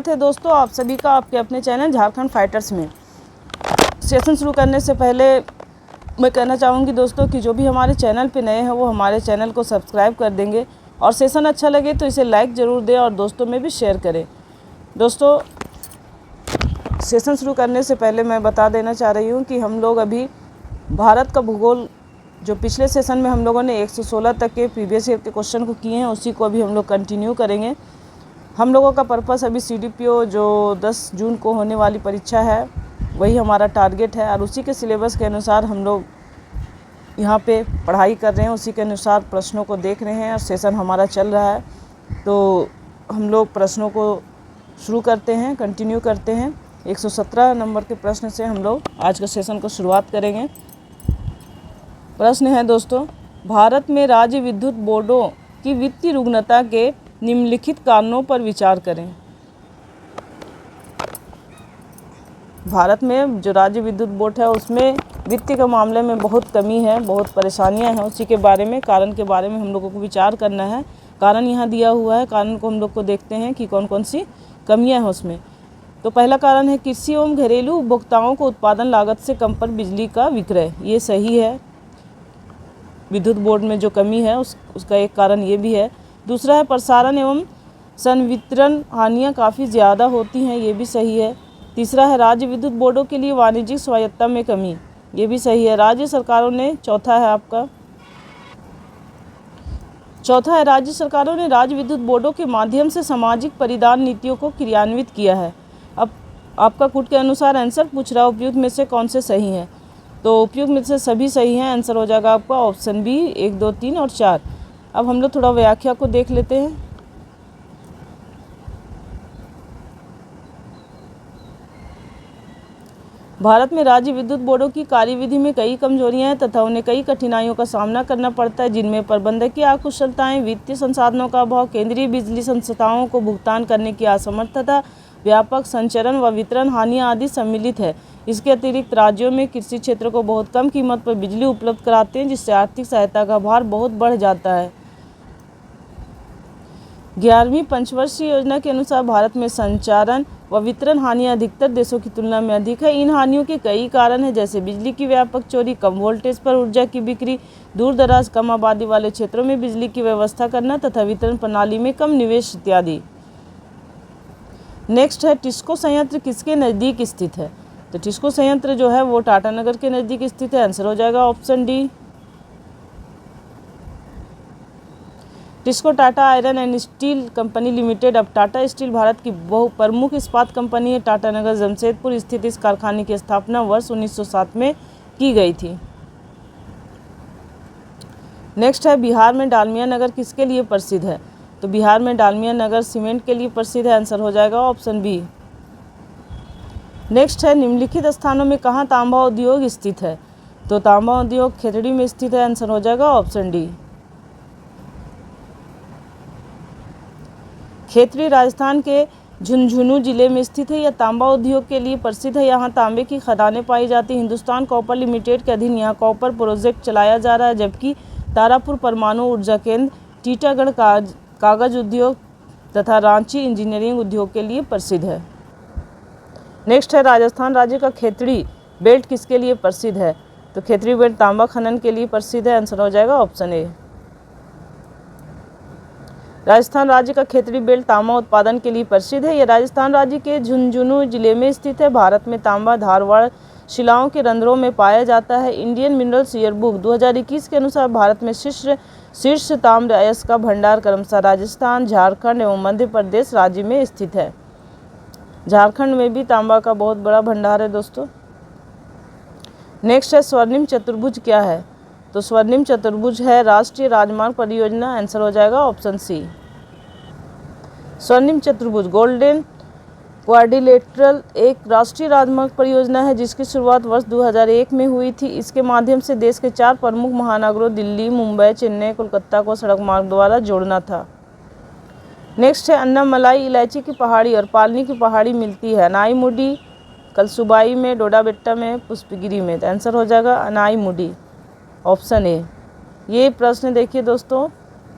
थे दोस्तों आप सभी का आपके अपने चैनल झारखंड फाइटर्स में। सेशन शुरू करने से पहले मैं कहना चाहूँगी दोस्तों कि जो भी हमारे चैनल पे नए हैं वो हमारे चैनल को सब्सक्राइब कर देंगे और सेशन अच्छा लगे तो इसे लाइक ज़रूर दें और दोस्तों में भी शेयर करें। दोस्तों सेशन शुरू करने से पहले मैं बता देना चाह रही हूँ कि हम लोग अभी भारत का भूगोल जो पिछले सेशन में हम लोगों ने 116 तक के प्रीवियस ईयर के क्वेश्चन को किए हैं उसी को अभी हम लोग कंटिन्यू करेंगे। हम लोगों का पर्पस अभी CDPO जो 10 जून को होने वाली परीक्षा है वही हमारा टारगेट है और उसी के सिलेबस के अनुसार हम लोग यहाँ पे पढ़ाई कर रहे हैं, उसी के अनुसार प्रश्नों को देख रहे हैं और सेशन हमारा चल रहा है। तो हम लोग प्रश्नों को शुरू करते हैं, कंटिन्यू करते हैं। 117 नंबर के प्रश्न से हम लोग आज के सेशन को शुरुआत करेंगे। प्रश्न है दोस्तों, भारत में राज्य विद्युत बोर्डों की वित्तीय रुग्णता के निम्नलिखित कारणों पर विचार करें। भारत में जो राज्य विद्युत बोर्ड है उसमें वित्तीय के मामले में बहुत कमी है, बहुत परेशानियां हैं, उसी के बारे में कारण के बारे में हम लोगों को विचार करना है। कारण यहाँ दिया हुआ है, कारण को हम लोग को देखते हैं कि कौन कौन सी कमियां हैं उसमें। तो पहला कारण है कृषि एवं घरेलू उपभोक्ताओं को उत्पादन लागत से कम पर बिजली का विक्रय। ये सही है, विद्युत बोर्ड में जो कमी है उसका एक कारण ये भी है। दूसरा है प्रसारण एवं संवितरण हानियाँ काफ़ी ज़्यादा होती हैं, ये भी सही है। तीसरा है राज्य विद्युत बोर्डों के लिए वाणिज्यिक स्वायत्तता में कमी, ये भी सही है। राज्य सरकारों ने चौथा है राज्य सरकारों ने राज्य विद्युत बोर्डों के माध्यम से सामाजिक परिदान नीतियों को क्रियान्वित किया है। अब आपका कुट के अनुसार आंसर पूछ रहा है उपयुक्त में से कौन से सही हैं। तो उपयुक्त में से सभी सही हैं, आंसर हो जाएगा आपका ऑप्शन बी 1, 2, 3 और 4। अब हम लोग थोड़ा व्याख्या को देख लेते हैं। भारत में राज्य विद्युत बोर्डों की कार्यविधि में कई कमजोरियां हैं तथा उन्हें कई कठिनाइयों का सामना करना पड़ता है, जिनमें प्रबंधकीय अकुशलताएं, वित्तीय संसाधनों का अभाव, केंद्रीय बिजली संस्थाओं को भुगतान करने की असमर्थता, व्यापक संचरण व वितरण हानियां आदि सम्मिलित है। इसके अतिरिक्त राज्यों में कृषि क्षेत्र को बहुत कम कीमत पर बिजली उपलब्ध कराते हैं, जिससे आर्थिक सहायता का भार बहुत बढ़ जाता है। 11वीं पंचवर्षीय योजना के अनुसार भारत में संचारण व वितरण हानियां अधिकतर देशों की तुलना में अधिक है। इन हानियों के कई कारण हैं, जैसे बिजली की व्यापक चोरी, कम वोल्टेज पर ऊर्जा की बिक्री, दूर दराज कम आबादी वाले क्षेत्रों में बिजली की व्यवस्था करना तथा वितरण प्रणाली में कम निवेश इत्यादि। नेक्स्ट है टिस्को संयंत्र किसके नज़दीक स्थित है। तो टिस्को संयंत्र जो है वो टाटानगर के नज़दीक स्थित है, आंसर हो जाएगा option D. TISCO Tata iron and steel company limited अब टाटा स्टील भारत की बहु प्रमुख इस्पात कंपनी है। टाटानगर जमशेदपुर स्थित इस कारखाने की स्थापना वर्ष 1907 में की गई थी। नेक्स्ट है बिहार में डालमिया नगर किसके लिए प्रसिद्ध है। तो बिहार में डालमिया नगर सीमेंट के लिए प्रसिद्ध है, आंसर हो जाएगा ऑप्शन बी। नेक्स्ट है निम्नलिखित स्थानों में कहाँ तांबा उद्योग स्थित है। तो तांबा उद्योग खेतड़ी में स्थित है, आंसर हो जाएगा ऑप्शन डी। खेतड़ी राजस्थान के झुंझुनू जिले में स्थित है। यह तांबा उद्योग के लिए प्रसिद्ध है। यहाँ तांबे की खदानें पाई जाती हैं। हिंदुस्तान कॉपर लिमिटेड के अधीन यहाँ कॉपर प्रोजेक्ट चलाया जा रहा है, जबकि तारापुर परमाणु ऊर्जा केंद्र, टीटागढ़ कागज उद्योग तथा रांची इंजीनियरिंग उद्योग के लिए प्रसिद्ध है। नेक्स्ट है राजस्थान राज्य का खेतड़ी बेल्ट किसके लिए प्रसिद्ध है। तो खेतड़ी बेल्ट तांबा खनन के लिए प्रसिद्ध है, आंसर हो जाएगा ऑप्शन ए। राजस्थान राज्य का खेतड़ी बेल्ट तांबा उत्पादन के लिए प्रसिद्ध है। यह राजस्थान राज्य के झुंझुनू जिले में स्थित है। भारत में तांबा धारवाड़ शिलाओं के रंध्रों में पाया जाता है। इंडियन मिनरल्स ईयरबुक 2021 के अनुसार भारत में शीर्ष ताम्र अयस्क का भंडार क्रमशः राजस्थान, झारखंड एवं मध्य प्रदेश राज्य में स्थित है। झारखंड में भी तांबा का बहुत बड़ा भंडार है दोस्तों। नेक्स्ट है स्वर्णिम चतुर्भुज क्या है। तो स्वर्णिम चतुर्भुज है राष्ट्रीय राजमार्ग परियोजना, आंसर हो जाएगा ऑप्शन सी। स्वर्णिम चतुर्भुज गोल्डन क्वाड्रिलेटरल एक राष्ट्रीय राजमार्ग परियोजना है जिसकी शुरुआत वर्ष 2001 में हुई थी। इसके माध्यम से देश के 4 प्रमुख महानगरों दिल्ली, मुंबई, चेन्नई, कोलकाता को सड़क मार्ग द्वारा जोड़ना था। नेक्स्ट है अन्नामलाई इलायची की पहाड़ी और पालनी की पहाड़ी मिलती है अनाईमुडी, कलसुबाई में, डोडाबेट्टा में, पुष्पगिरी में। तो आंसर हो जाएगा अनाईमुडी, ऑप्शन ए। ये प्रश्न देखिए दोस्तों,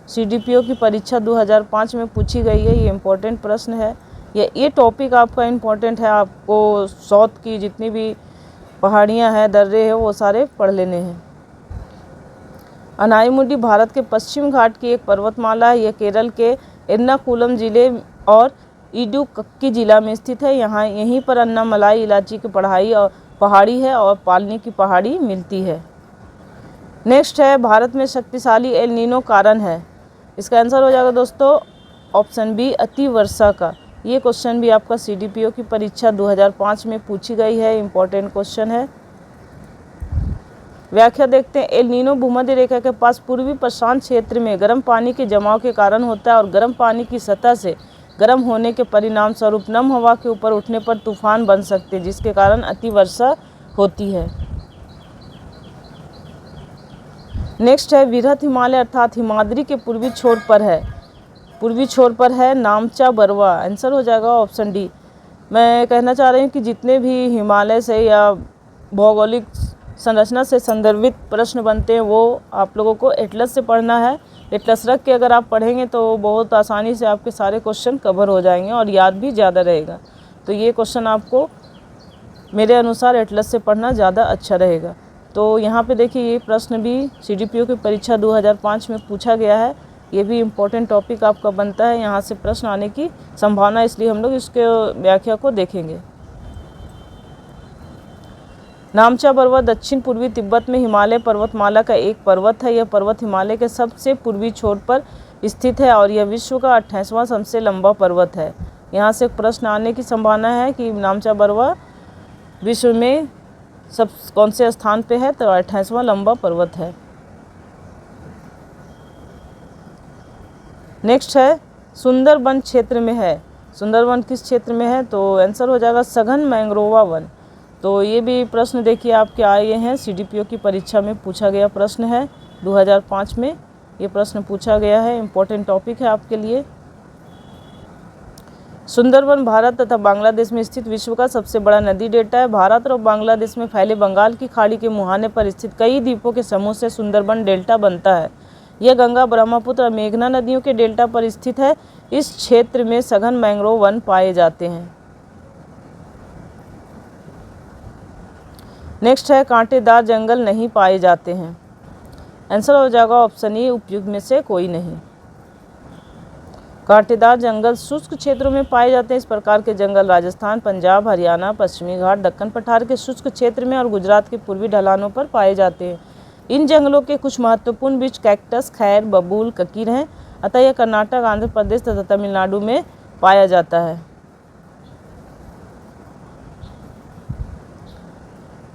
CDPO की परीक्षा 2005 में पूछी गई है। ये इम्पोर्टेंट प्रश्न है। ये टॉपिक आपका इम्पोर्टेंट है। आपको साउथ की जितनी भी पहाड़ियाँ हैं, दर्रे हैं, वो सारे पढ़ लेने हैं। अनाईमुडी भारत के पश्चिम घाट की एक पर्वतमाला है। यह केरल के एर्नाकुलम जिले और इडुक्की जिला में स्थित है। यहीं पर अन्नामलाई इलायची की पहाड़ी है और पालनी की पहाड़ी मिलती है। नेक्स्ट है, भारत में शक्तिशाली एल नीनो कारण है। इसका आंसर हो जाएगा दोस्तों ऑप्शन बी, अति वर्षा का। ये क्वेश्चन भी आपका CDPO की परीक्षा 2005 में पूछी गई है, इम्पोर्टेंट क्वेश्चन है। व्याख्या देखते हैं। एल नीनो भूमध्य रेखा के पास पूर्वी प्रशांत क्षेत्र में गर्म पानी के जमाव के कारण होता है और गर्म पानी की सतह से गर्म होने के परिणाम स्वरूप नम हवा के ऊपर उठने पर तूफान बन सकते हैं, जिसके कारण अति वर्षा होती है। नेक्स्ट है, विरहत हिमालय अर्थात हिमाद्री के पूर्वी छोर पर है नामचा बरवा। आंसर हो जाएगा ऑप्शन डी। मैं कहना चाह रही हूँ कि जितने भी हिमालय से या भौगोलिक संरचना से संदर्भित प्रश्न बनते हैं वो आप लोगों को एटलस से पढ़ना है। एटलस रख के अगर आप पढ़ेंगे तो बहुत आसानी से आपके सारे क्वेश्चन कवर हो जाएंगे और याद भी ज़्यादा रहेगा। तो ये क्वेश्चन आपको मेरे अनुसार एटलस से पढ़ना ज़्यादा अच्छा रहेगा। तो यहाँ पे देखिए, ये प्रश्न भी CDPO की परीक्षा 2005 में पूछा गया है। ये भी इम्पोर्टेंट टॉपिक आपका बनता है, यहाँ से प्रश्न आने की संभावना, इसलिए हम लोग इसके व्याख्या को देखेंगे। नामचा बरवा दक्षिण पूर्वी तिब्बत में हिमालय पर्वतमाला का एक पर्वत है। यह पर्वत हिमालय के सबसे पूर्वी छोर पर स्थित है और यह विश्व का 28वां सबसे लंबा पर्वत है। यहाँ से प्रश्न आने की संभावना है कि नामचा बरवा विश्व में कौन से स्थान पे है, तो 28वां लंबा पर्वत है। नेक्स्ट है, सुंदरबन क्षेत्र में है। सुंदरबन किस क्षेत्र में है, तो आंसर हो जाएगा सघन मैंग्रोवा वन। तो ये भी प्रश्न देखिए आपके आए हैं, CDPO की परीक्षा में पूछा गया प्रश्न है 2005 में। ये प्रश्न पूछा गया है, इम्पोर्टेंट टॉपिक है आपके लिए। सुंदरबन भारत तथा बांग्लादेश में स्थित विश्व का सबसे बड़ा नदी डेल्टा है। भारत और बांग्लादेश में फैले बंगाल की खाड़ी के मुहाने पर स्थित कई द्वीपों के समूह से सुंदरबन डेल्टा बनता है। यह गंगा, ब्रह्मपुत्र और मेघना नदियों के डेल्टा पर स्थित है। इस क्षेत्र में सघन मैंग्रोव वन पाए जाते हैं। नेक्स्ट है, कांटेदार जंगल नहीं पाए जाते हैं। आंसर हो जाएगा ऑप्शन ए, उपयुक्त में से कोई नहीं। कांटेदार जंगल शुष्क क्षेत्रों में पाए जाते हैं। इस प्रकार के जंगल राजस्थान, पंजाब, हरियाणा, पश्चिमी घाट, दक्कन पठार के शुष्क क्षेत्र में और गुजरात के पूर्वी ढलानों पर पाए जाते हैं। इन जंगलों के कुछ महत्वपूर्ण वृक्ष कैक्टस, खैर, बबूल, ककीर हैं। अतः यह कर्नाटक, आंध्र प्रदेश तथा तमिलनाडु में पाया जाता है।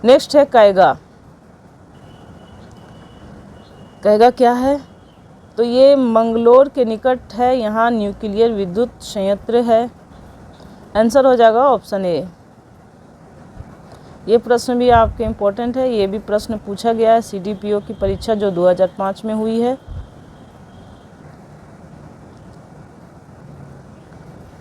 नेक्स्ट है कैगा। कैगा क्या है, तो ये मंगलोर के निकट है। यहाँ न्यूक्लियर विद्युत संयंत्र है। आंसर हो जाएगा ऑप्शन ए। ये प्रश्न भी आपके इम्पोर्टेंट है। ये भी प्रश्न पूछा गया है CDPO की परीक्षा जो 2005 में हुई है।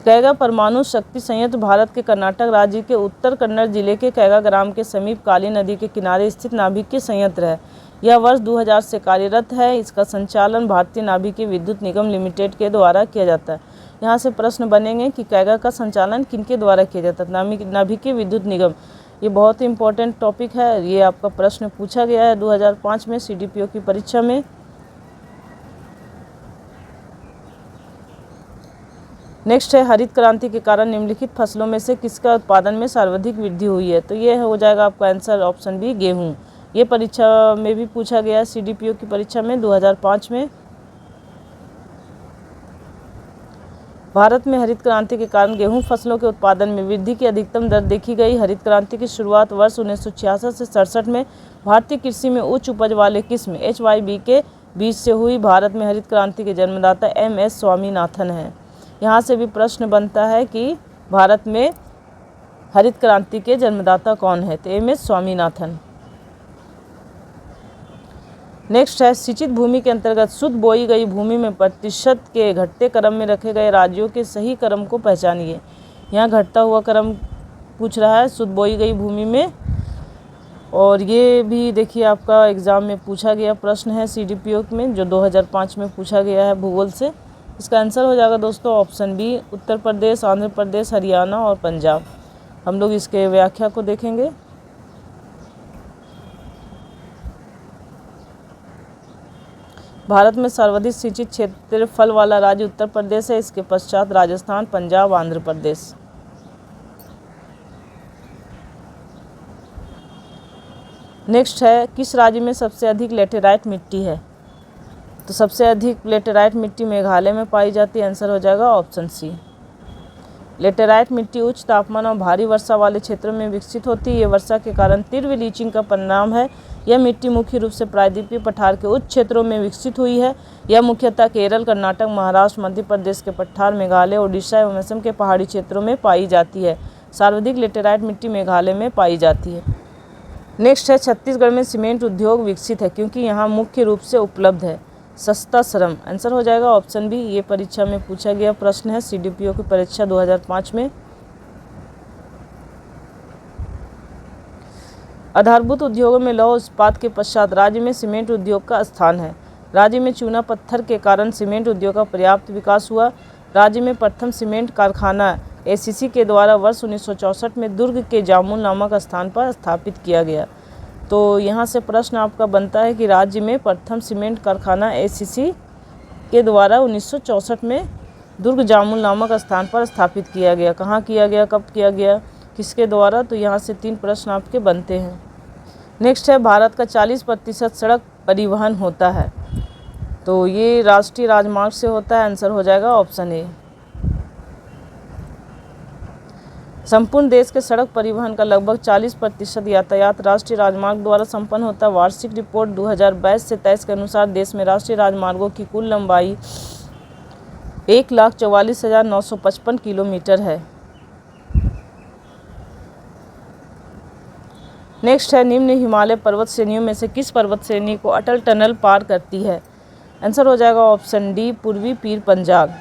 कैगा परमाणु शक्ति संयंत्र भारत के कर्नाटक राज्य के उत्तर कन्नड़ जिले के कैगा ग्राम के समीप काली नदी के किनारे स्थित नाभिकीय संयंत्र है। यह वर्ष 2000 से कार्यरत है। इसका संचालन भारतीय नाभिकीय विद्युत निगम लिमिटेड के द्वारा किया जाता है। यहाँ से प्रश्न बनेंगे कि कैगा का संचालन किनके द्वारा किया जाता है, नाभिकीय विद्युत निगम। ये बहुत ही इम्पोर्टेंट टॉपिक है। ये आपका प्रश्न पूछा गया है 2005 में CDPO की परीक्षा में। नेक्स्ट है, हरित क्रांति के कारण निम्नलिखित फसलों में से किसका उत्पादन में सर्वाधिक वृद्धि हुई है, तो ये हो जाएगा आपका आंसर ऑप्शन बी, गेहूँ। ये परीक्षा में भी पूछा गया है CDPO की परीक्षा में 2005 में। भारत में हरित क्रांति के कारण गेहूं फसलों के उत्पादन में वृद्धि की अधिकतम दर देखी गई। हरित क्रांति की शुरुआत वर्ष 1966 से 67 में भारतीय कृषि में उच्च उपज वाले किस्म HYB के बीज से हुई। भारत में हरित क्रांति के जन्मदाता MS स्वामीनाथन हैं। यहाँ से भी प्रश्न बनता है कि भारत में हरित क्रांति के जन्मदाता कौन है, तो MS स्वामीनाथन। नेक्स्ट है, सिंचित भूमि के अंतर्गत शुद्ध बोई गई भूमि में प्रतिशत के घटते क्रम में रखे गए राज्यों के सही क्रम को पहचानिए। यहाँ घटता हुआ क्रम पूछ रहा है शुद्ध बोई गई भूमि में, और ये भी देखिए आपका एग्ज़ाम में पूछा गया प्रश्न है CDPO में जो 2005 में पूछा गया है भूगोल से। इसका आंसर हो जाएगा दोस्तों ऑप्शन बी, उत्तर प्रदेश, आंध्र प्रदेश, हरियाणा और पंजाब। हम लोग इसके व्याख्या को देखेंगे। भारत में सर्वाधिक सिंचित क्षेत्रफल वाला राज्य उत्तर प्रदेश है। इसके पश्चात राजस्थान, पंजाब, आंध्र प्रदेश। नेक्स्ट है, किस राज्य में सबसे अधिक लेटेराइट मिट्टी है? तो सबसे अधिक लेटेराइट मिट्टी मेघालय में पाई जाती है। आंसर हो जाएगा ऑप्शन सी। लेटेराइट मिट्टी उच्च तापमान और भारी वर्षा वाले क्षेत्रों में विकसित होती है। ये वर्षा के कारण तीव्र लीचिंग का परिणाम है। यह मिट्टी मुख्य रूप से प्रायद्वीपीय पठार के उच्च क्षेत्रों में विकसित हुई है। यह मुख्यतः केरल, कर्नाटक, महाराष्ट्र, मध्य प्रदेश के पठार, मेघालय, ओडिशा एवं असम के पहाड़ी क्षेत्रों में पाई जाती है। सर्वाधिक लेटेराइट मिट्टी मेघालय में पाई जाती है। नेक्स्ट है, छत्तीसगढ़ में सीमेंट उद्योग विकसित है क्योंकि यहाँ मुख्य रूप से उपलब्ध है सस्ता श्रम। आंसर हो जाएगा ऑप्शन बी। ये परीक्षा में पूछा गया प्रश्न है, CDPO की परीक्षा 2005 में। आधारभूत उद्योगों में लौह इस्पात के पश्चात राज्य में सीमेंट उद्योग का स्थान है। राज्य में चूना पत्थर के कारण सीमेंट उद्योग का पर्याप्त विकास हुआ। राज्य में प्रथम सीमेंट कारखाना ACC के द्वारा वर्ष 1964 में दुर्ग के जामुल नामक स्थान पर स्थापित किया गया। तो यहाँ से प्रश्न आपका बनता है कि राज्य में प्रथम सीमेंट कारखाना ACC के द्वारा 1964 में दुर्ग जामुल नामक स्थान पर स्थापित किया गया। कहाँ किया गया, कब किया गया, किसके द्वारा? तो यहाँ से 3 प्रश्न आपके बनते हैं। नेक्स्ट है, भारत का 40% सड़क परिवहन होता है। तो ये राष्ट्रीय राजमार्ग से होता है। आंसर हो जाएगा ऑप्शन ए। संपूर्ण देश के सड़क परिवहन का लगभग 40% यातायात राष्ट्रीय राजमार्ग द्वारा संपन्न होता है। वार्षिक रिपोर्ट 2022 से 23 के अनुसार देश में राष्ट्रीय राजमार्गों की कुल लंबाई 1,44,955 किलोमीटर है। नेक्स्ट है, निम्न हिमालय पर्वत श्रेणियों में से किस पर्वत श्रेणी को अटल टनल पार करती है? आंसर हो जाएगा ऑप्शन डी, पूर्वी पीर पंजाब।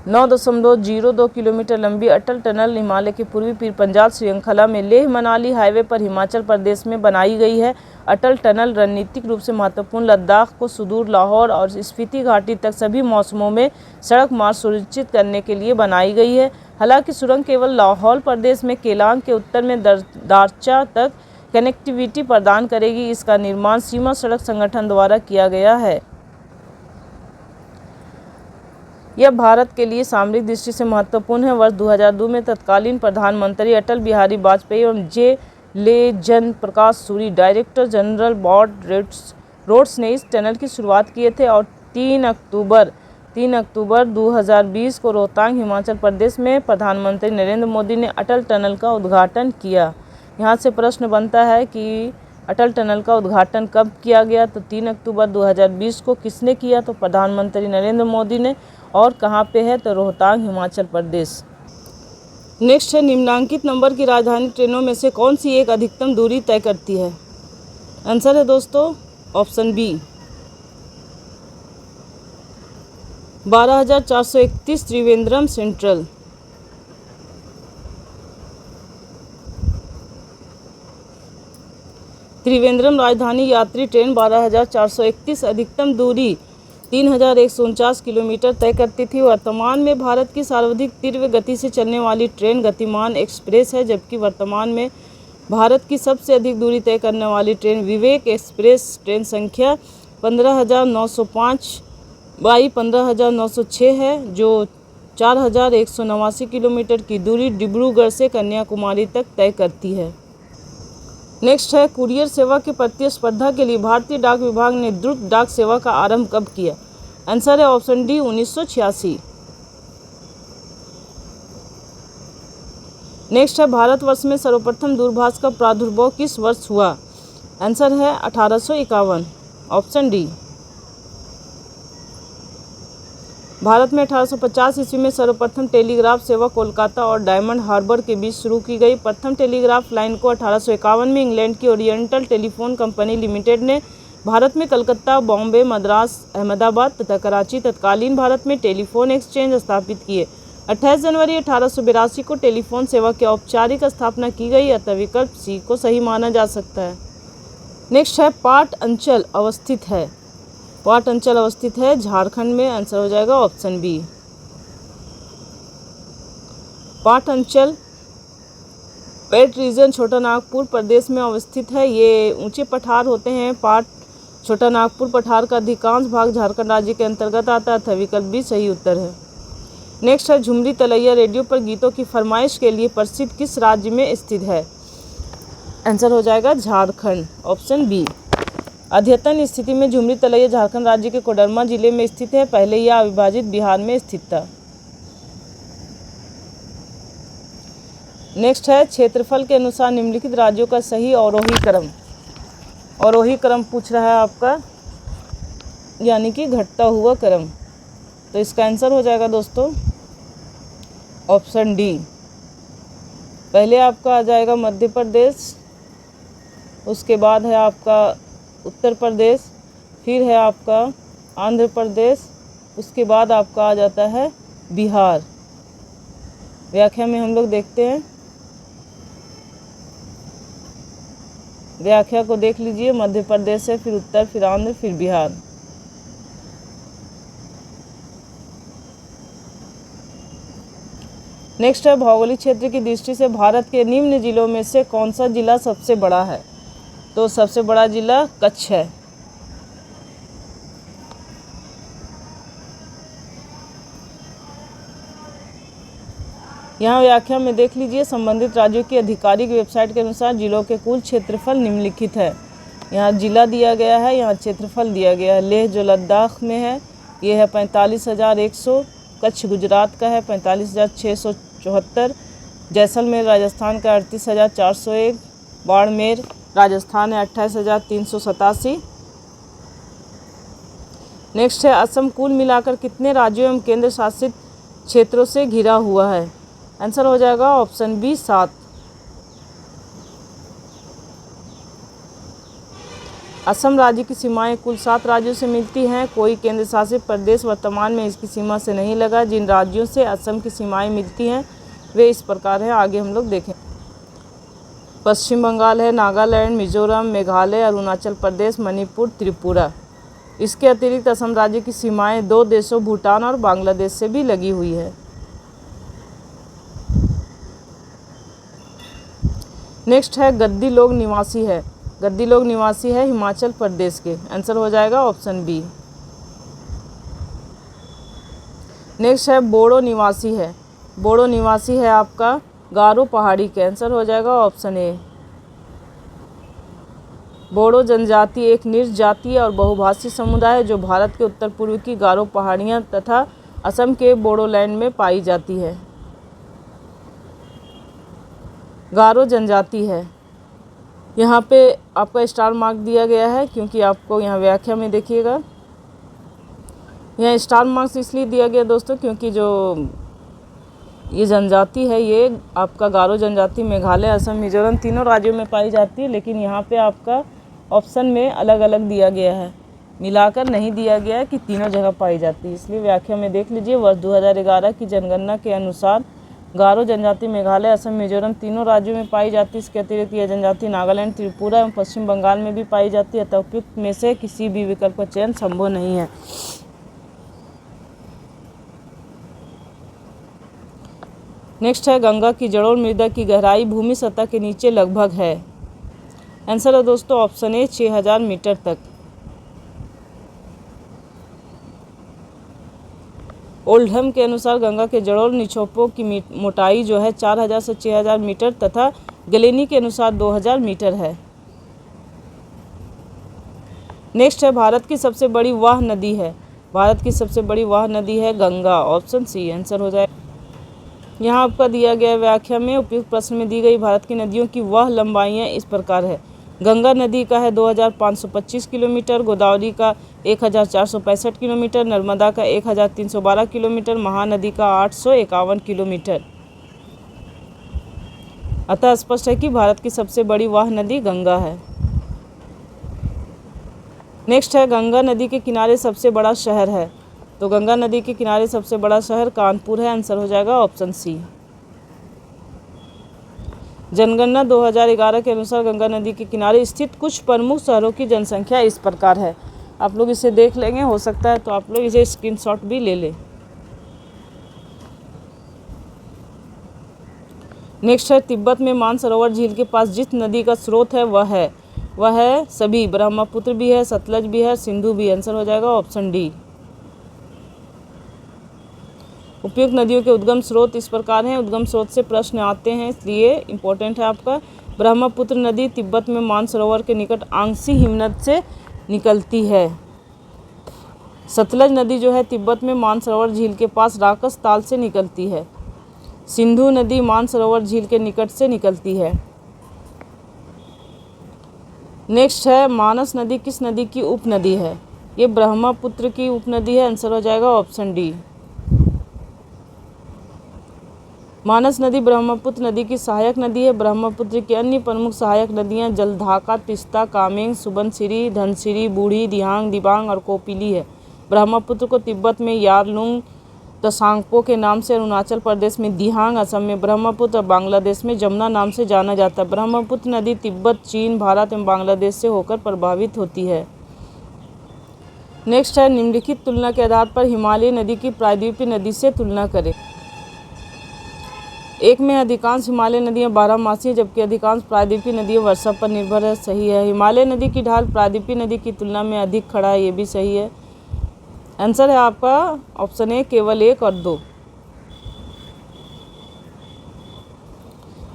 9.02 किलोमीटर लंबी अटल टनल हिमालय के पूर्वी पीर पंजाब श्रृंखला में लेह मनाली हाईवे पर हिमाचल प्रदेश में बनाई गई है। अटल टनल रणनीतिक रूप से महत्वपूर्ण लद्दाख को सुदूर लाहौर और स्पीति घाटी तक सभी मौसमों में सड़क मार्ग सुनिश्चित करने के लिए बनाई गई है। हालांकि सुरंग केवल लाहौल प्रदेश में केलांग के उत्तर में दारचा तक कनेक्टिविटी प्रदान करेगी। इसका निर्माण सीमा सड़क संगठन द्वारा किया गया है। यह भारत के लिए सामरिक दृष्टि से महत्वपूर्ण है। वर्ष 2002 में तत्कालीन प्रधानमंत्री अटल बिहारी वाजपेयी एवं लेजन Prakash Suri, director general border roads ने इस टनल की शुरुआत किए थे और 3 अक्टूबर 2020 को रोहतांग, हिमाचल प्रदेश में प्रधानमंत्री नरेंद्र मोदी ने अटल टनल का उद्घाटन किया। यहाँ से प्रश्न बनता है कि अटल टनल का उद्घाटन कब किया गया? तो 3 अक्टूबर 2020 को। किसने किया? तो प्रधानमंत्री नरेंद्र मोदी ने। और कहाँ पे है? तो रोहतांग, हिमाचल प्रदेश। नेक्स्ट है, निम्नांकित नंबर की राजधानी ट्रेनों में से कौन सी एक अधिकतम दूरी तय करती है? आंसर है दोस्तों option B, 12,431 Trivandrum central. Trivandrum Rajdhani यात्री ट्रेन 12,431 अधिकतम दूरी 3,149 किलोमीटर तय करती थी। वर्तमान में भारत की सर्वाधिक तीव्र गति से चलने वाली ट्रेन गतिमान एक्सप्रेस है, जबकि वर्तमान में भारत की सबसे अधिक दूरी तय करने वाली ट्रेन विवेक एक्सप्रेस ट्रेन संख्या 15,905 बाई 15,906 है, जो 4,189 किलोमीटर की दूरी डिब्रूगढ़ से कन्याकुमारी तक तय करती है। नेक्स्ट है, कुरियर सेवा की प्रतिस्पर्धा के लिए भारतीय डाक विभाग ने द्रुत डाक सेवा का आरंभ कब किया? आंसर है ऑप्शन डी, 1986। नेक्स्ट है, भारतवर्ष में सर्वप्रथम दूरभाष का प्रादुर्भाव किस वर्ष हुआ? आंसर है 1851, ऑप्शन डी। भारत में 1850 ईस्वी में सर्वप्रथम टेलीग्राफ सेवा कोलकाता और डायमंड हार्बर के बीच शुरू की गई। प्रथम टेलीग्राफ लाइन को 1851 में इंग्लैंड की ओरिएंटल टेलीफोन कंपनी लिमिटेड ने भारत में कलकत्ता, बॉम्बे, मद्रास, अहमदाबाद तथा कराची तत्कालीन भारत में टेलीफोन एक्सचेंज स्थापित किए। 28 जनवरी 1882 को टेलीफोन सेवा की औपचारिक स्थापना की गई, अतः विकल्प सी को सही माना जा सकता है। नेक्स्ट है पाट अंचल अवस्थित है। पाट अंचल अवस्थित है झारखंड में। आंसर हो जाएगा ऑप्शन बी। पाट अंचल पेट रीजन छोटा नागपुर प्रदेश में अवस्थित है। ये ऊंचे पठार होते हैं। पाट छोटा नागपुर पठार का अधिकांश भाग झारखंड राज्य के अंतर्गत आता है। अतः विकल्प बी सही उत्तर है। नेक्स्ट है झुमरी तलैया रेडियो पर गीतों की फरमाइश के लिए प्रसिद्ध किस राज्य में स्थित है। आंसर हो जाएगा झारखंड, ऑप्शन बी। अद्यतन स्थिति में झुमरी तलैया झारखंड राज्य के कोडरमा जिले में स्थित है। पहले यह अविभाजित बिहार में स्थित था। नेक्स्ट है क्षेत्रफल के अनुसार निम्नलिखित राज्यों का सही अवरोही क्रम। अवरोही क्रम पूछ रहा है आपका, यानी कि घटता हुआ क्रम। तो इसका आंसर हो जाएगा दोस्तों ऑप्शन डी। पहले आपका आ जाएगा मध्य प्रदेश, उसके बाद है आपका उत्तर प्रदेश, फिर है आपका आंध्र प्रदेश, उसके बाद आपका आ जाता है बिहार। व्याख्या में हम लोग देखते हैं। व्याख्या को देख लीजिए। मध्य प्रदेश है, फिर उत्तर, फिर आंध्र, फिर बिहार। नेक्स्ट है भौगोलिक क्षेत्र की दृष्टि से भारत के निम्न जिलों में से कौन सा जिला सबसे बड़ा है। तो सबसे बड़ा जिला कच्छ है। यहाँ व्याख्या में देख लीजिए। संबंधित राज्यों की आधिकारिक वेबसाइट के अनुसार जिलों के कुल क्षेत्रफल निम्नलिखित है। यहाँ जिला दिया गया है, यहाँ क्षेत्रफल दिया गया है। लेह जो लद्दाख में है ये है 45,100। कच्छ गुजरात का है 45,674। जैसलमेर राजस्थान का 38,401। बाड़मेर राजस्थान है 28,387। नेक्स्ट है असम कुल मिलाकर कितने राज्यों एवं केंद्र शासित क्षेत्रों से घिरा हुआ है। आंसर हो जाएगा ऑप्शन बी 7। असम राज्य की सीमाएं कुल 7 राज्यों से मिलती हैं। कोई केंद्र शासित प्रदेश वर्तमान में इसकी सीमा से नहीं लगा। जिन राज्यों से असम की सीमाएं मिलती हैं वे इस प्रकार हैं, आगे हम लोग देखें। पश्चिम बंगाल है, नागालैंड, मिजोरम, मेघालय, अरुणाचल प्रदेश, मणिपुर, त्रिपुरा। इसके अतिरिक्त असम राज्य की सीमाएं 2 देशों भूटान और बांग्लादेश से भी लगी हुई है। नेक्स्ट है गद्दी लोग निवासी है। गद्दी लोग निवासी है हिमाचल प्रदेश के। आंसर हो जाएगा ऑप्शन बी। नेक्स्ट है बोडो निवासी है। बोडो निवासी है आपका गारो पहाड़ी के। आंसर हो जाएगा ऑप्शन ए। बोडो जनजाति एक निर्जातीय और बहुभाषी समुदाय है जो भारत के उत्तर पूर्व की गारो पहाड़ियाँ तथा असम के बोडोलैंड में पाई जाती है। गारो जनजाति है। यहाँ पे आपका स्टार मार्क दिया गया है क्योंकि आपको यहाँ व्याख्या में देखिएगा, यहाँ स्टार मार्क्स इसलिए दिया गया दोस्तों क्योंकि जो ये जनजाति है ये आपका गारो जनजाति मेघालय, असम, मिजोरम तीनों राज्यों में पाई जाती है। लेकिन यहाँ पे आपका ऑप्शन में अलग अलग दिया गया है, मिलाकर नहीं दिया गया है कि तीनों जगह पाई जाती है। इसलिए व्याख्या में देख लीजिए। वर्ष 2011 की जनगणना के अनुसार गारो जनजाति मेघालय, असम, मिजोरम तीनों राज्यों में पाई जाती है। इसके अतिरिक्त यह जनजाति नागालैंड, त्रिपुरा एवं पश्चिम बंगाल में भी पाई जाती है। अतः उपयुक्त में से किसी भी विकल्प का चयन संभव नहीं है। नेक्स्ट है गंगा की जड़ोल मृदा की गहराई भूमि सतह के नीचे लगभग है। आंसर है दोस्तों ऑप्शन ए 6000 मीटर तक। ओल्डहम के अनुसार गंगा के जड़ोल निछोपों की मोटाई जो है 4000 से 6000 मीटर तथा गलेनी के अनुसार 2000 मीटर है। नेक्स्ट है भारत की सबसे बड़ी वाह नदी है। भारत की सबसे बड़ी वाह नदी है गंगा, ऑप्शन सी। आंसर हो जाए। यहाँ आपका दिया गया व्याख्या में उपयुक्त प्रश्न में दी गई भारत की नदियों की वह लंबाइयाँ इस प्रकार है। गंगा नदी का है 2525 किलोमीटर, गोदावरी का 1465 किलोमीटर, नर्मदा का 1312 किलोमीटर, महानदी का 851 किलोमीटर। अतः स्पष्ट है कि भारत की सबसे बड़ी वाह नदी गंगा है। नेक्स्ट है गंगा नदी के किनारे सबसे बड़ा शहर है। तो गंगा नदी के किनारे सबसे बड़ा शहर कानपुर है। आंसर हो जाएगा ऑप्शन सी। जनगणना 2011 के अनुसार गंगा नदी के किनारे स्थित कुछ प्रमुख शहरों की जनसंख्या इस प्रकार है। आप लोग इसे देख लेंगे, हो सकता है तो आप लोग इसे स्क्रीनशॉट भी ले लें। नेक्स्ट है तिब्बत में मानसरोवर झील के पास जिस नदी का स्रोत है वह है सभी, ब्रह्मपुत्र भी है, सतलज भी है, सिंधु भी। आंसर हो जाएगा ऑप्शन डी। उपयुक्त नदियों के उद्गम स्रोत इस प्रकार हैं। उद्गम स्रोत से प्रश्न आते हैं, इसलिए इम्पोर्टेंट है आपका। ब्रह्मपुत्र नदी तिब्बत में मानसरोवर के निकट आंगसी हिमनद से निकलती है। सतलज नदी जो है तिब्बत में मानसरोवर झील के पास राकस ताल से निकलती है। सिंधु नदी मानसरोवर झील के निकट से निकलती है। नेक्स्ट है मानस नदी किस नदी की उपनदी है? ये ब्रह्मपुत्र की उपनदी है। आंसर हो जाएगा ऑप्शन डी। मानस नदी ब्रह्मपुत्र नदी की सहायक नदी है। ब्रह्मपुत्र की अन्य प्रमुख सहायक नदियां जलढाका, तिस्ता, कामेंग, सुबनसिरी, धनसिरी, बूढ़ी, दिहांग, दिबांग और कोपिली है। ब्रह्मपुत्र को तिब्बत में यारलुंग तसांगपो के नाम से, अरुणाचल प्रदेश में दिहांग, असम में ब्रह्मपुत्र और बांग्लादेश में जमुना नाम से जाना जाता है। ब्रह्मपुत्र नदी तिब्बत, चीन, भारत एवं बांग्लादेश से होकर प्रभावित होती है। नेक्स्ट है निम्नलिखित तुलना के आधार पर हिमालय नदी की प्रायद्वीपीय नदी से तुलना करें। एक में अधिकांश हिमालय नदियां बारहमासी हैं, जबकि अधिकांश प्रायद्वीपीय नदियां वर्षा पर निर्भर है। सही है। हिमालय नदी की ढाल प्रायद्वीपीय नदी की तुलना में अधिक खड़ा है, ये भी सही है। आंसर है आपका ऑप्शन ए केवल 1 और 2।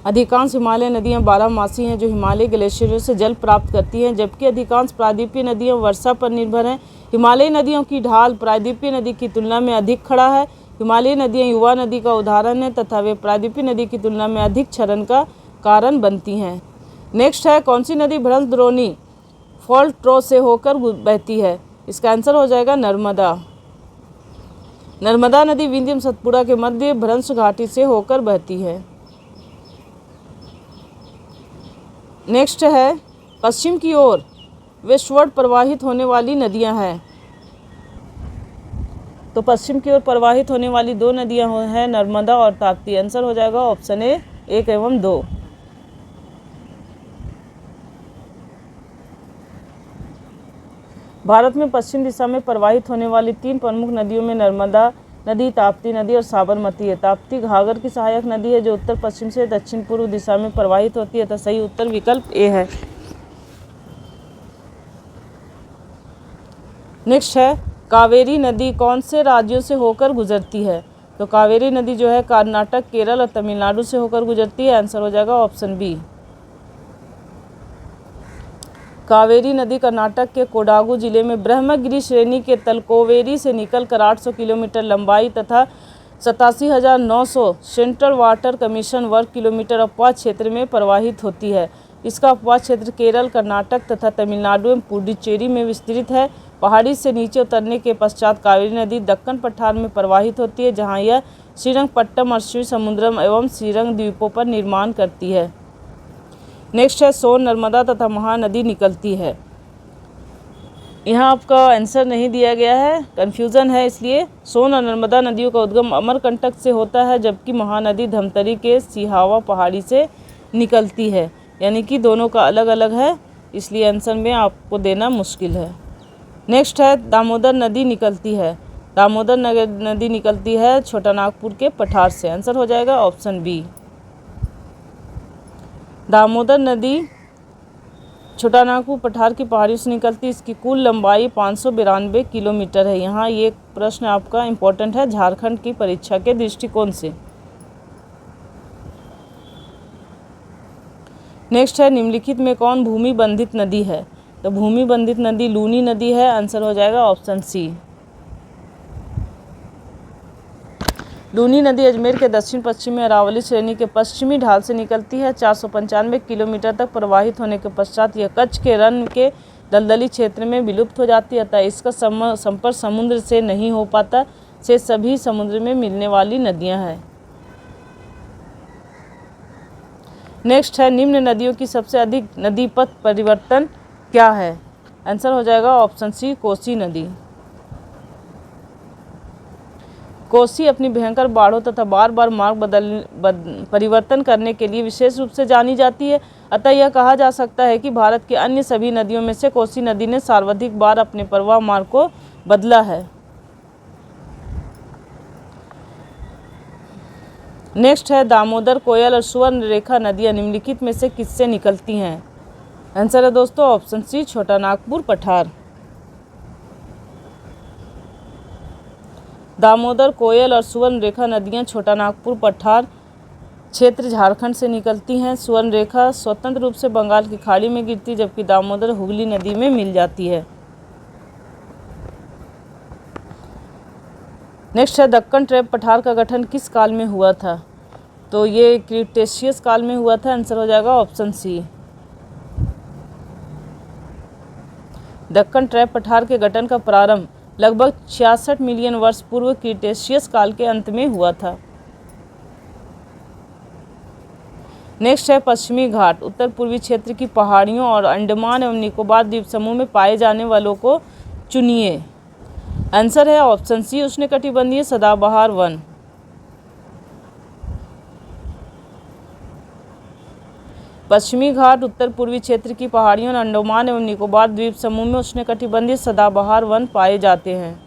अधिकांश हिमालय नदियां बारहमासी हैं जो हिमालय ग्लेशियरों से जल प्राप्त करती हैं, जबकि अधिकांश प्रायद्वीपीय नदियां वर्षा पर निर्भर हैं। हिमालयी नदियों की ढाल प्रायद्वीपीय नदी की तुलना में अधिक खड़ा है। हिमालयी नदियां युवा नदी का उदाहरण है तथा वे प्रायद्वीपीय नदी की तुलना में अधिक क्षरण का कारण बनती हैं। नेक्स्ट है कौन सी नदी भ्रंश द्रोणी फॉल्ट ट्रो से होकर बहती है? इसका आंसर हो जाएगा नर्मदा। नर्मदा नदी विंध्य एवं सतपुड़ा के मध्य भ्रंश घाटी से होकर बहती है। नेक्स्ट है पश्चिम की ओर वेस्टवर्ड प्रवाहित होने वाली नदियां हैं। तो पश्चिम की ओर प्रवाहित होने वाली 2 नदियां हैं नर्मदा और ताप्ती। आंसर हो जाएगा ऑप्शन ए 1 एवं 2। भारत में पश्चिम दिशा में प्रवाहित होने वाली 3 प्रमुख नदियों में नर्मदा नदी, ताप्ती नदी और साबरमती है। ताप्ती घाघर की सहायक नदी है जो उत्तर पश्चिम से दक्षिण पूर्व दिशा में प्रवाहित होती है, तो सही उत्तर विकल्प ए है। नेक्स्ट है कावेरी नदी कौन से राज्यों से होकर गुजरती है? तो कावेरी नदी जो है कर्नाटक, केरल और तमिलनाडु से होकर गुजरती है। आंसर हो जाएगा ऑप्शन बी। कावेरी नदी कर्नाटक के कोडागु जिले में ब्रह्मगिरी श्रेणी के तलकोवेरी से निकलकर 800 किलोमीटर लंबाई तथा 87,900 सेंट्रल वाटर कमीशन वर्ग किलोमीटर अपवाह क्षेत्र में प्रवाहित होती है। इसका अपवाह क्षेत्र केरल, कर्नाटक तथा तमिलनाडु एवं पुडुचेरी में विस्तृत है। पहाड़ी से नीचे उतरने के पश्चात कावेरी नदी दक्कन पठार में प्रवाहित होती है, जहाँ यह श्रीरंगपट्टम और श्रीसमुद्रम एवं श्रीरंग द्वीपों पर निर्माण करती है। नेक्स्ट है सोन, नर्मदा तथा महानदी निकलती है। यहाँ आपका आंसर नहीं दिया गया है, कन्फ्यूज़न है, इसलिए सोन और नर्मदा नदियों का उद्गम अमरकंटक से होता है, जबकि महानदी धमतरी के सिहावा पहाड़ी से निकलती है। यानी कि दोनों का अलग अलग है, इसलिए आंसर में आपको देना मुश्किल है। नेक्स्ट है दामोदर नदी निकलती है। दामोदर नदी निकलती है छोटा नागपुर के पठार से। आंसर हो जाएगा ऑप्शन बी। दामोदर नदी छोटा नागपुर पठार की पहाड़ियों से निकलती है। इसकी कुल लंबाई 592 किलोमीटर है। यहाँ ये प्रश्न आपका इम्पोर्टेंट है झारखंड की परीक्षा के दृष्टिकोण से। नेक्स्ट है निम्नलिखित में कौन भूमि बंधित नदी है? तो भूमि बंधित नदी लूनी नदी है। आंसर हो जाएगा ऑप्शन सी। लूनी नदी अजमेर के दक्षिण पश्चिम में अरावली श्रेणी के पश्चिमी ढाल से निकलती है। 495 किलोमीटर तक प्रवाहित होने के पश्चात यह कच्छ के रण के दलदली क्षेत्र में विलुप्त हो जाती है, अतः इसका संपर्क समुद्र से नहीं हो पाता। से सभी समुद्र में मिलने वाली नदियां हैं। नेक्स्ट है निम्न नदियों की सबसे अधिक नदी पथ परिवर्तन क्या है? आंसर हो जाएगा ऑप्शन सी कोसी नदी। कोसी अपनी भयंकर बाढ़ों तथा बार बार मार्ग परिवर्तन करने के लिए विशेष रूप से जानी जाती है। अतः यह कहा जा सकता है कि भारत की अन्य सभी नदियों में से कोसी नदी ने सर्वाधिक बार अपने प्रवाह मार्ग को बदला है। नेक्स्ट है दामोदर, कोयल और सुवर्णरेखा नदियाँ निम्नलिखित में से किससे निकलती हैं? आंसर है दोस्तों ऑप्शन सी, छोटा नागपुर पठार। दामोदर, कोयल और सुवर्णरेखा नदियाँ छोटा नागपुर पठार क्षेत्र झारखंड से निकलती हैं। सुवर्णरेखा स्वतंत्र रूप से बंगाल की खाड़ी में गिरती, जबकि दामोदर हुगली नदी में मिल जाती है। नेक्स्ट है दक्कन ट्रैप पठार का गठन किस काल में हुआ था? तो ये क्रीटेशियस काल में हुआ था। आंसर हो जाएगा ऑप्शन सी। दक्कन ट्रैप पठार के गठन का प्रारंभ लगभग 66 मिलियन वर्ष पूर्व क्रीटेशियस काल के अंत में हुआ था। नेक्स्ट है पश्चिमी घाट, उत्तर पूर्वी क्षेत्र की पहाड़ियों और अंडमान एवं निकोबार द्वीप समूह में पाए जाने वालों को चुनिए। आंसर है ऑप्शन सी, उष्णकटिबंधीय सदाबहार वन। पश्चिमी घाट उत्तर पूर्वी क्षेत्र की पहाड़ियों और अंडमान एवं निकोबार द्वीप समूह में उष्णकटिबंधीय सदाबहार वन पाए जाते हैं।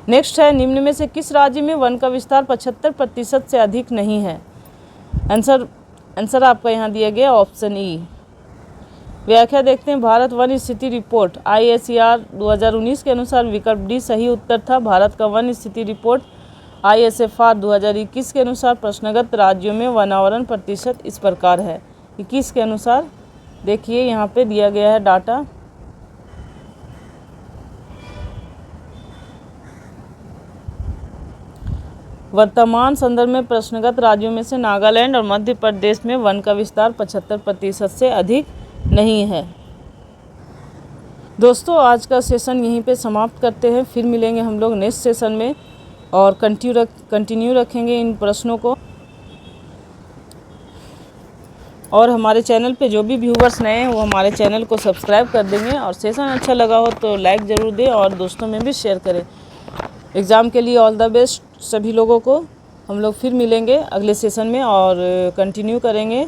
नेक्स्ट है निम्न में से किस राज्य में वन का विस्तार 75% से अधिक नहीं है? आंसर आपका यहाँ दिया गया ऑप्शन ई। व्याख्या देखते हैं। भारत वन स्थिति रिपोर्ट ISER 2019 के अनुसार विकल्प डी सही उत्तर था। भारत का वन स्थिति रिपोर्ट ISFR 2021 के अनुसार प्रश्नगत राज्यों में वनावरण प्रतिशत इस प्रकार है। 21 के अनुसार देखिए यहाँ पे दिया गया है डाटा। वर्तमान संदर्भ में प्रश्नगत राज्यों में से नागालैंड और मध्य प्रदेश में वन का विस्तार 75% से अधिक नहीं है। दोस्तों आज का सेशन यहीं पे समाप्त करते हैं। फिर मिलेंगे हम लोग नेक्स्ट सेशन में और कंटिन्यू रखेंगे इन प्रश्नों को। और हमारे चैनल पे जो भी व्यूवर्स नए हैं वो हमारे चैनल को सब्सक्राइब कर देंगे। और सेशन अच्छा लगा हो तो लाइक ज़रूर दें और दोस्तों में भी शेयर करें। एग्ज़ाम के लिए ऑल द बेस्ट सभी लोगों को। हम लोग फिर मिलेंगे अगले सेशन में और कंटिन्यू करेंगे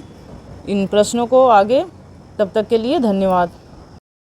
इन प्रश्नों को आगे। तब तक के लिए धन्यवाद।